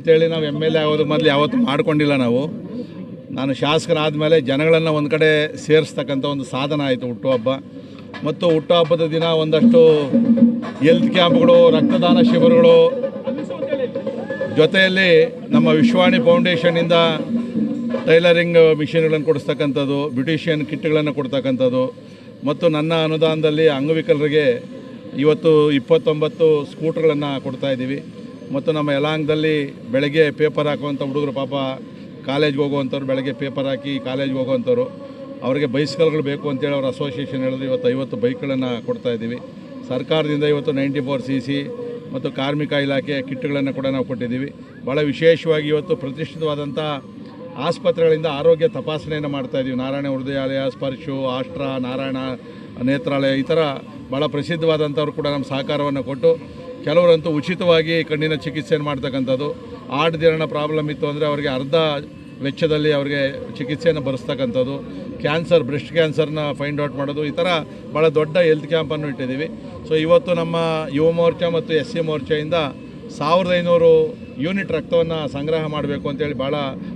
ಅಂತೇಳಿ ನಾವು MLA ಆಗೋದಕ್ಕೆ ಮೊದಲು ಯಾವತ್ತೂ ಮಾಡ್ಕೊಂಡಿಲ್ಲ. ನಾನು ಶಾಸಕನಾದ ಮೇಲೆ ಜನಗಳನ್ನು ಒಂದು ಕಡೆ ಸೇರಿಸ್ತಕ್ಕಂಥ ಒಂದು ಸಾಧನ ಆಯಿತು ಹುಟ್ಟುಹಬ್ಬ. ಮತ್ತು ಹುಟ್ಟುಹಬ್ಬದ ದಿನ ಒಂದಷ್ಟು ಹೆಲ್ತ್ ಕ್ಯಾಂಪ್ಗಳು, ರಕ್ತದಾನ ಶಿಬಿರಗಳು, ಜೊತೆಯಲ್ಲಿ ನಮ್ಮ ವಿಶ್ವಾಣಿ ಫೌಂಡೇಶನ್ನಿಂದ ಟೈಲರಿಂಗ್ ಮಿಷಿನ್ಗಳನ್ನು ಕೊಡಿಸ್ತಕ್ಕಂಥದ್ದು, ಬ್ಯೂಟಿಷಿಯನ್ ಕಿಟ್ಗಳನ್ನು ಕೊಡ್ತಕ್ಕಂಥದ್ದು, ಮತ್ತು ನನ್ನ ಅನುದಾನದಲ್ಲಿ ಅಂಗವಿಕಲರಿಗೆ ಇವತ್ತು 29 ಸ್ಕೂಟ್ರ್ಗಳನ್ನು ಕೊಡ್ತಾಯಿದ್ದೀವಿ. ಮತ್ತು ನಮ್ಮ ಯಲಾಂಗದಲ್ಲಿ ಬೆಳಗ್ಗೆ ಪೇಪರ್ ಹಾಕುವಂಥ ಹುಡುಗರು, ಪಾಪ ಕಾಲೇಜ್ಗೆ ಹೋಗುವಂಥವ್ರು, ಬೆಳಗ್ಗೆ ಪೇಪರ್ ಹಾಕಿ ಕಾಲೇಜ್ಗೆ ಹೋಗುವಂಥವ್ರು, ಅವರಿಗೆ ಬೈಸ್ಕಲ್ಗಳು ಬೇಕು ಅಂತೇಳಿ ಅವ್ರ ಅಸೋಸಿಯೇಷನ್ ಹೇಳಿದ್ರು. ಇವತ್ತು 50 ಬೈಕ್ಗಳನ್ನು ಕೊಡ್ತಾಯಿದ್ದೀವಿ. ಸರ್ಕಾರದಿಂದ ಇವತ್ತು 94cc ಮತ್ತು ಕಾರ್ಮಿಕ ಇಲಾಖೆ ಕಿಟ್ಗಳನ್ನು ಕೂಡ ನಾವು ಕೊಟ್ಟಿದ್ದೀವಿ. ಭಾಳ ವಿಶೇಷವಾಗಿ ಇವತ್ತು ಪ್ರತಿಷ್ಠಿತವಾದಂಥ ಆಸ್ಪತ್ರೆಗಳಿಂದ ಆರೋಗ್ಯ ತಪಾಸಣೆಯನ್ನು ಮಾಡ್ತಾಯಿದ್ದೀವಿ. ನಾರಾಯಣ ಹೃದಯಾಲಯ, ಸ್ಪರ್ಶು, ಆಸ್ಟ್ರಾ, ನಾರಾಯಣ ನೇತ್ರಾಲಯ, ಈ ಥರ ಭಾಳ ಪ್ರಸಿದ್ಧವಾದಂಥವ್ರು ಕೂಡ ನಮ್ಮ ಸಹಕಾರವನ್ನು ಕೊಟ್ಟು, ಕೆಲವರಂತೂ ಉಚಿತವಾಗಿ ಕಣ್ಣಿನ ಚಿಕಿತ್ಸೆಯನ್ನು ಮಾಡ್ತಕ್ಕಂಥದ್ದು. ಆರ್ಟ್ ಪ್ರಾಬ್ಲಮ್ ಇತ್ತು ಅಂದರೆ ಅವರಿಗೆ ಅರ್ಧ ವೆಚ್ಚದಲ್ಲಿ ಅವರಿಗೆ ಚಿಕಿತ್ಸೆಯನ್ನು ಬರೆಸ್ತಕ್ಕಂಥದ್ದು, ಕ್ಯಾನ್ಸರ್, ಬ್ರೆಸ್ಟ್ ಕ್ಯಾನ್ಸರ್ನ ಫೈಂಡ್ ಔಟ್ ಮಾಡೋದು, ಈ ಥರ ಭಾಳ ದೊಡ್ಡ ಹೆಲ್ತ್ ಕ್ಯಾಂಪನ್ನು ಇಟ್ಟಿದ್ದೀವಿ. ಸೊ ಇವತ್ತು ನಮ್ಮ ಯುವ ಮೋರ್ಚಾ ಮತ್ತು SC ಮೋರ್ಚಾಯಿಂದ 1500 ಯೂನಿಟ್ ರಕ್ತವನ್ನು ಸಂಗ್ರಹ ಮಾಡಬೇಕು ಅಂತೇಳಿ ಭಾಳ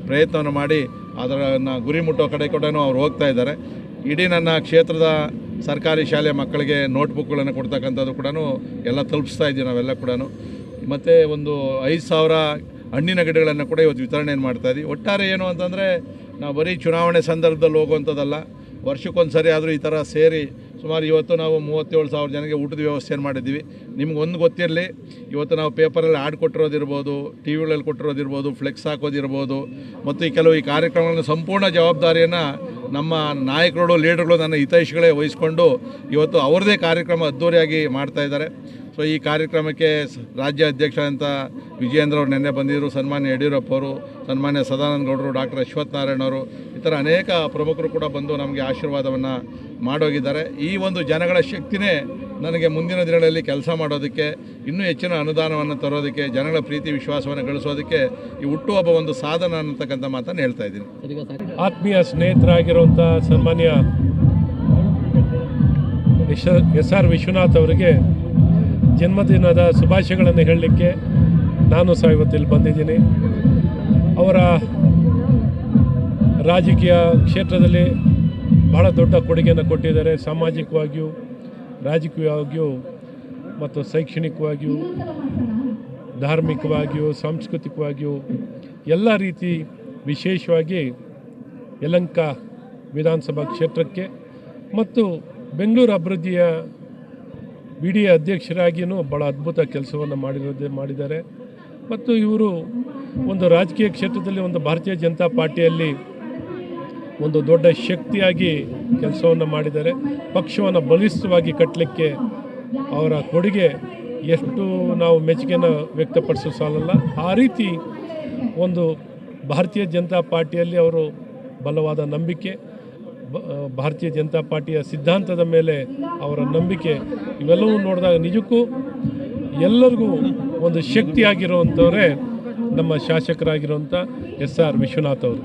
ಪ್ರಯತ್ನವನ್ನು ಮಾಡಿ ಅದನ್ನು ಗುರಿ ಮುಟ್ಟೋ ಕಡೆ ಕೂಡ ಅವ್ರು ಹೋಗ್ತಾ ಇದ್ದಾರೆ. ಇಡೀ ನನ್ನ ಕ್ಷೇತ್ರದ ಸರ್ಕಾರಿ ಶಾಲೆ ಮಕ್ಕಳಿಗೆ ನೋಟ್ಬುಕ್ಗಳನ್ನು ಕೊಡ್ತಕ್ಕಂಥದ್ದು ಕೂಡ ಎಲ್ಲ ತಲುಪಿಸ್ತಾ ಇದ್ದೀವಿ ನಾವೆಲ್ಲ ಕೂಡ. ಮತ್ತು ಒಂದು 5000 ಹಣ್ಣಿನ ಗಿಡಗಳನ್ನು ಕೂಡ ಇವತ್ತು ವಿತರಣೆಯನ್ನು ಮಾಡ್ತಾಯಿದ್ದೀವಿ. ಒಟ್ಟಾರೆ ಏನು ಅಂತಂದರೆ, ನಾವು ಬರೀ ಚುನಾವಣೆ ಸಂದರ್ಭದಲ್ಲಿ ಹೋಗುವಂಥದ್ದಲ್ಲ, ವರ್ಷಕ್ಕೊಂದು ಸರಿ ಆದರೂ ಈ ಥರ ಸೇರಿ ಸುಮಾರು ಇವತ್ತು ನಾವು 37,000 ಜನಕ್ಕೆ ಊಟದ ವ್ಯವಸ್ಥೆಯನ್ನು ಮಾಡಿದ್ದೀವಿ. ನಿಮ್ಗೊಂದು ಗೊತ್ತಿರಲಿ, ಇವತ್ತು ನಾವು ಪೇಪರಲ್ಲಿ ಆಡ್ ಕೊಟ್ಟಿರೋದಿರ್ಬೋದು, TVಗಳಲ್ಲಿ ಕೊಟ್ಟಿರೋದಿರ್ಬೋದು, ಫ್ಲೆಕ್ಸ್ ಹಾಕೋದಿರ್ಬೋದು, ಮತ್ತು ಈ ಕೆಲವು ಕಾರ್ಯಕ್ರಮಗಳನ್ನು ಸಂಪೂರ್ಣ ಜವಾಬ್ದಾರಿಯನ್ನು ನಮ್ಮ ನಾಯಕರುಗಳು, ಲೀಡರ್ಗಳು, ನನ್ನ ಹಿತೈಷಿಗಳೇ ವಹಿಸ್ಕೊಂಡು ಇವತ್ತು ಅವ್ರದ್ದೇ ಕಾರ್ಯಕ್ರಮ ಅದ್ದೂರಿಯಾಗಿ ಮಾಡ್ತಾಯಿದ್ದಾರೆ. ಸೊ ಈ ಕಾರ್ಯಕ್ರಮಕ್ಕೆ ರಾಜ್ಯ ಅಧ್ಯಕ್ಷರಂತ ವಿಜಯೇಂದ್ರ ಅವರು ನಿನ್ನೆ ಬಂದಿದ್ದರು, ಸನ್ಮಾನ್ಯ ಯಡಿಯೂರಪ್ಪ ಅವರು, ಸನ್ಮಾನ್ಯ ಸದಾನಂದ ಗೌಡರು, ಡಾಕ್ಟರ್ ಅಶ್ವಥ್ ನಾರಾಯಣ ಅವರು, ಈ ಥರ ಅನೇಕ ಪ್ರಮುಖರು ಕೂಡ ಬಂದು ನಮಗೆ ಆಶೀರ್ವಾದವನ್ನು ಮಾಡೋಗಿದ್ದಾರೆ. ಈ ಒಂದು ಜನಗಳ ಶಕ್ತಿನೇ ನನಗೆ ಮುಂದಿನ ದಿನಗಳಲ್ಲಿ ಕೆಲಸ ಮಾಡೋದಕ್ಕೆ, ಇನ್ನೂ ಹೆಚ್ಚಿನ ಅನುದಾನವನ್ನು ತರೋದಕ್ಕೆ, ಜನಗಳ ಪ್ರೀತಿ ವಿಶ್ವಾಸವನ್ನು ಗಳಿಸೋದಕ್ಕೆ ಈ ಹುಟ್ಟುಹಬ್ಬ ಒಂದು ಸಾಧನ ಅನ್ನತಕ್ಕಂಥ ಮಾತನ್ನು ಹೇಳ್ತಾ ಇದ್ದೀನಿ. ಆತ್ಮೀಯ ಸ್ನೇಹಿತರಾಗಿರುವಂಥ ಸನ್ಮಾನ್ಯ SR ವಿಶ್ವನಾಥ್ ಅವರಿಗೆ ಜನ್ಮದಿನದ ಶುಭಾಶಯಗಳನ್ನು ಹೇಳಲಿಕ್ಕೆ ನಾನು ಸಹ ಇವತ್ತಿಲ್ಲಿ ಬಂದಿದ್ದೀನಿ. ಅವರ ರಾಜಕೀಯ ಕ್ಷೇತ್ರದಲ್ಲಿ ಬಹಳ ದೊಡ್ಡ ಕೊಡುಗೆಯನ್ನು ಕೊಟ್ಟಿದ್ದಾರೆ. ಸಾಮಾಜಿಕವಾಗಿಯೂ, ರಾಜಕೀಯವಾಗಿಯೂ, ಮತ್ತು ಶೈಕ್ಷಣಿಕವಾಗಿಯೂ, ಧಾರ್ಮಿಕವಾಗಿಯೂ, ಸಾಂಸ್ಕೃತಿಕವಾಗಿಯೂ ಎಲ್ಲ ರೀತಿ, ವಿಶೇಷವಾಗಿ ಯಲಹಂಕ ವಿಧಾನಸಭಾ ಕ್ಷೇತ್ರಕ್ಕೆ ಮತ್ತು ಬೆಂಗಳೂರು ಅಭಿವೃದ್ಧಿಯ BDA ಅಧ್ಯಕ್ಷರಾಗಿಯೂ ಭಾಳ ಅದ್ಭುತ ಕೆಲಸವನ್ನು ಮಾಡಿದ್ದಾರೆ. ಮತ್ತು ಇವರು ಒಂದು ರಾಜಕೀಯ ಕ್ಷೇತ್ರದಲ್ಲಿ, ಒಂದು ಭಾರತೀಯ ಜನತಾ ಪಾರ್ಟಿಯಲ್ಲಿ ಒಂದು ದೊಡ್ಡ ಶಕ್ತಿಯಾಗಿ ಕೆಲಸವನ್ನು ಮಾಡಿದ್ದಾರೆ. ಪಕ್ಷವನ್ನು ಬಲಿಷ್ಠವಾಗಿ ಕಟ್ಟಲಿಕ್ಕೆ ಅವರ ಕೊಡುಗೆ ಎಷ್ಟು ನಾವು ಮೆಚ್ಚುಗೆಯನ್ನು ವ್ಯಕ್ತಪಡಿಸೋ ಸಾಲಲ್ಲ. ಆ ರೀತಿ ಒಂದು ಭಾರತೀಯ ಜನತಾ ಪಾರ್ಟಿಯಲ್ಲಿ ಅವರು ಬಲವಾದ ನಂಬಿಕೆ, ಭಾರತೀಯ ಜನತಾ ಪಾರ್ಟಿಯ ಸಿದ್ಧಾಂತದ ಮೇಲೆ ಅವರ ನಂಬಿಕೆ, ಇವೆಲ್ಲವೂ ನೋಡಿದಾಗ ನಿಜಕ್ಕೂ ಎಲ್ಲರಿಗೂ ಒಂದು ಶಕ್ತಿಯಾಗಿರುವಂಥವರೇ ನಮ್ಮ ಶಾಸಕರಾಗಿರುವಂಥ SR ವಿಶ್ವನಾಥ್ ಅವರು.